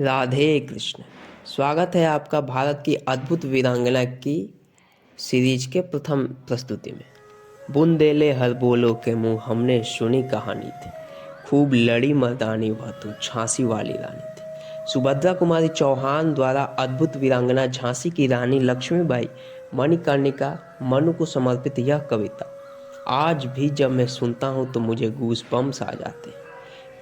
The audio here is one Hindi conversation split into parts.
राधे कृष्ण। स्वागत है आपका भारत की अद्भुत वीरांगना की सीरीज के प्रथम प्रस्तुति में। बुंदेले हर बोलो के मुँह हमने सुनी कहानी थी, खूब लड़ी मर्दानी वह तो झांसी वाली रानी थी। सुभद्रा कुमारी चौहान द्वारा अद्भुत वीरांगना झांसी की रानी लक्ष्मीबाई मणिकर्णिका मनु को समर्पित यह कविता आज भी जब मैं सुनता हूँ तो मुझे गूज़बम्स आ जाते हैं।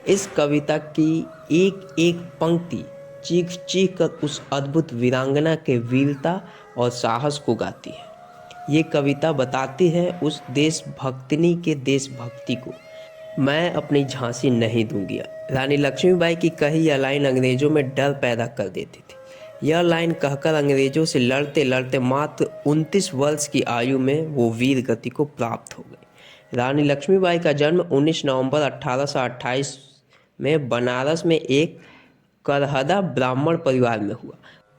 इस कविता की एक एक पंक्ति चीख चीख कर उस अद्भुत वीरांगना के वीरता और साहस को गाती है। ये कविता बताती है उस देशभक्तिनी के देशभक्ति को। मैं अपनी झांसी नहीं दूंगी। रानी लक्ष्मीबाई की कही यह लाइन अंग्रेजों में डर पैदा कर देती थी। यह लाइन कहकर अंग्रेजों से लड़ते लड़ते मात्र 29 वर्ष की आयु में वो वीर गति को प्राप्त हो गई। रानी लक्ष्मीबाई का जन्म 19 नवंबर 1828 में बनारस में एक करहदा ब्राह्मण परिवार में हुआ।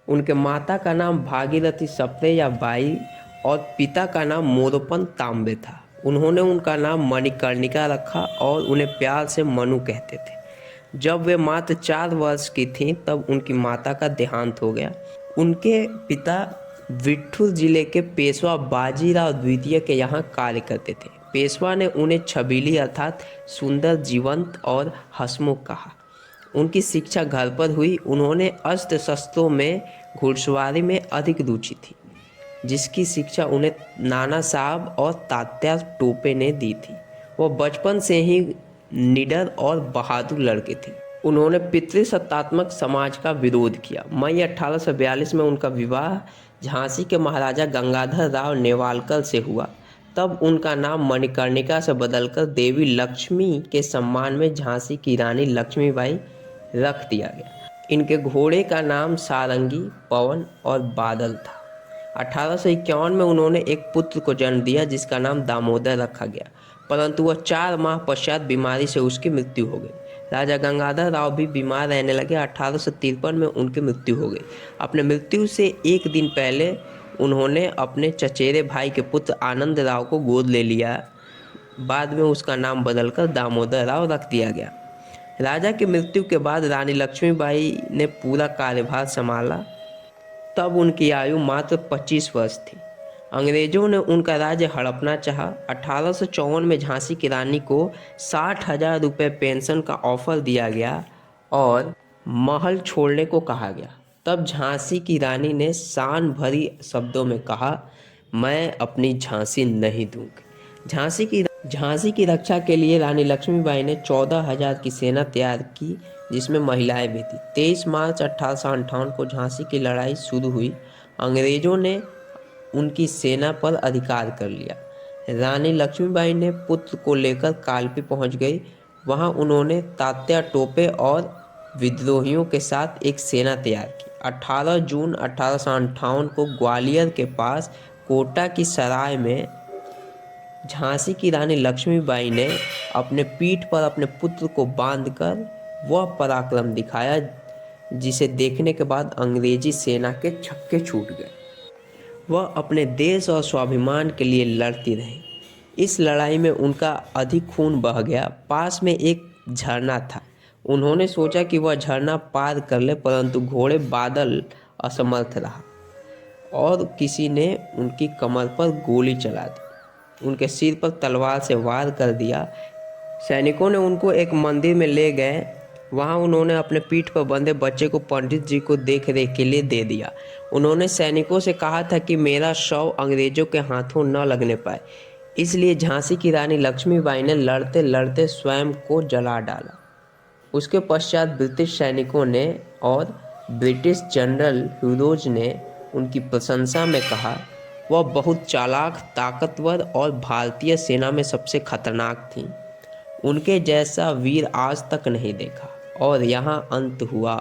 उनके माता का नाम भागीरथी सप्रे या बाई और पिता का नाम मोरोपंत तांबे था। उन्होंने उनका नाम मणिकर्णिका रखा और उन्हें प्यार से मनु कहते थे। जब वे मात्र 4 वर्ष की थीं तब उनकी माता का देहांत हो गया। उनके पिता विठ्ठल जिले के पेशवा बाजीराव द्वितीय के यहाँ कार्य करते थे। पेशवा ने उन्हें छबीली अर्थात सुंदर, जीवंत और हंसमुख कहा। उनकी शिक्षा घर पर हुई। उन्होंने अस्त्र शस्त्रों में घुड़सवारी में अधिक रुचि थी, जिसकी शिक्षा उन्हें नाना साहब और तात्या टोपे ने दी थी। वह बचपन से ही निडर और बहादुर लड़के थे। उन्होंने पितृसत्तात्मक समाज का विरोध किया। मई 1842 में उनका विवाह झांसी के महाराजा गंगाधर राव नेवालकर से हुआ। तब उनका नाम मणिकर्णिका से बदलकर देवी लक्ष्मी के सम्मान में झांसी की रानी लक्ष्मीबाई रख दिया गया। इनके घोड़े का नाम सारंगी, पवन और बादल था। 1851 में उन्होंने एक पुत्र को जन्म दिया जिसका नाम दामोदर रखा गया, परंतु वह 4 माह पश्चात बीमारी से उसकी मृत्यु हो गई। राजा गंगाधर राव भी बीमार रहने लगे। 1853 में उनकी मृत्यु हो गई। अपने मृत्यु से एक दिन पहले उन्होंने अपने चचेरे भाई के पुत्र आनंद राव को गोद ले लिया। बाद में उसका नाम बदलकर दामोदर राव रख दिया गया। राजा की मृत्यु के बाद रानी लक्ष्मीबाई ने पूरा कार्यभार संभाला। तब उनकी आयु मात्र 25 वर्ष थी। अंग्रेजों ने उनका राज्य हड़पना चाहा। 1854 में झांसी की रानी को 60,000 रुपये पेंशन का ऑफर दिया गया और महल छोड़ने को कहा गया। तब झांसी की रानी ने शान भरी शब्दों में कहा, मैं अपनी झांसी नहीं दूंगी। झांसी की रक्षा के लिए रानी लक्ष्मीबाई ने 14,000 की सेना तैयार की, जिसमें महिलाएं भी थीं। 23 मार्च 1858 को झांसी की लड़ाई शुरू हुई। अंग्रेजों ने उनकी सेना पर अधिकार कर लिया। रानी लक्ष्मीबाई ने पुत्र को लेकर कालपी पहुंच गई। वहां उन्होंने तात्या टोपे और विद्रोहियों के साथ एक सेना तैयार की। 18 जून 1858 को ग्वालियर के पास कोटा की सराय में झांसी की रानी लक्ष्मीबाई ने अपने पीठ पर अपने पुत्र को बांधकर वह पराक्रम दिखाया जिसे देखने के बाद अंग्रेजी सेना के छक्के छूट गए। वह अपने देश और स्वाभिमान के लिए लड़ती रही। इस लड़ाई में उनका अधिक खून बह गया। पास में एक झरना था। उन्होंने सोचा कि वह झरना पार कर ले, परंतु घोड़े बादल असमर्थ रहा और किसी ने उनकी कमर पर गोली चला दी। उनके सिर पर तलवार से वार कर दिया। सैनिकों ने उनको एक मंदिर में ले गए। वहां उन्होंने अपने पीठ पर बंधे बच्चे को पंडित जी को देख रेख के लिए दे दिया। उन्होंने सैनिकों से कहा था कि मेरा शव अंग्रेजों के हाथों न लगने पाए, इसलिए झांसी की रानी लक्ष्मीबाई ने लड़ते लड़ते स्वयं को जला डाला। उसके पश्चात ब्रिटिश सैनिकों ने और ब्रिटिश जनरल ह्यूरोज ने उनकी प्रशंसा में कहा, वह बहुत चालाक, ताकतवर और भारतीय सेना में सबसे खतरनाक थी। उनके जैसा वीर आज तक नहीं देखा। और यहाँ अंत हुआ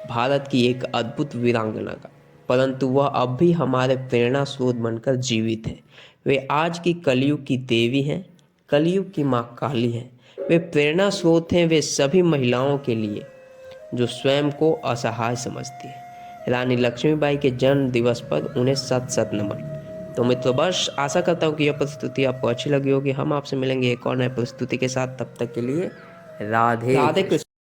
भारत की एक अद्भुत वीरांगना का, परंतु वह अब भी हमारे प्रेरणा स्रोत बनकर जीवित है। वे आज की कलयुग की देवी हैं, कलयुग की माँ काली हैं। वे प्रेरणा स्रोत हैं वे सभी महिलाओं के लिए जो स्वयं को असहाय समझती हैं। रानी लक्ष्मीबाई के जन्म दिवस पर उन्हें शत शत नमन। तो मित्रों, बस आशा करता हूँ कि यह प्रस्तुति आपको अच्छी लगी होगी। हम आपसे मिलेंगे एक और नए प्रस्तुति के साथ। तब तक के लिए राधे कृष्ण।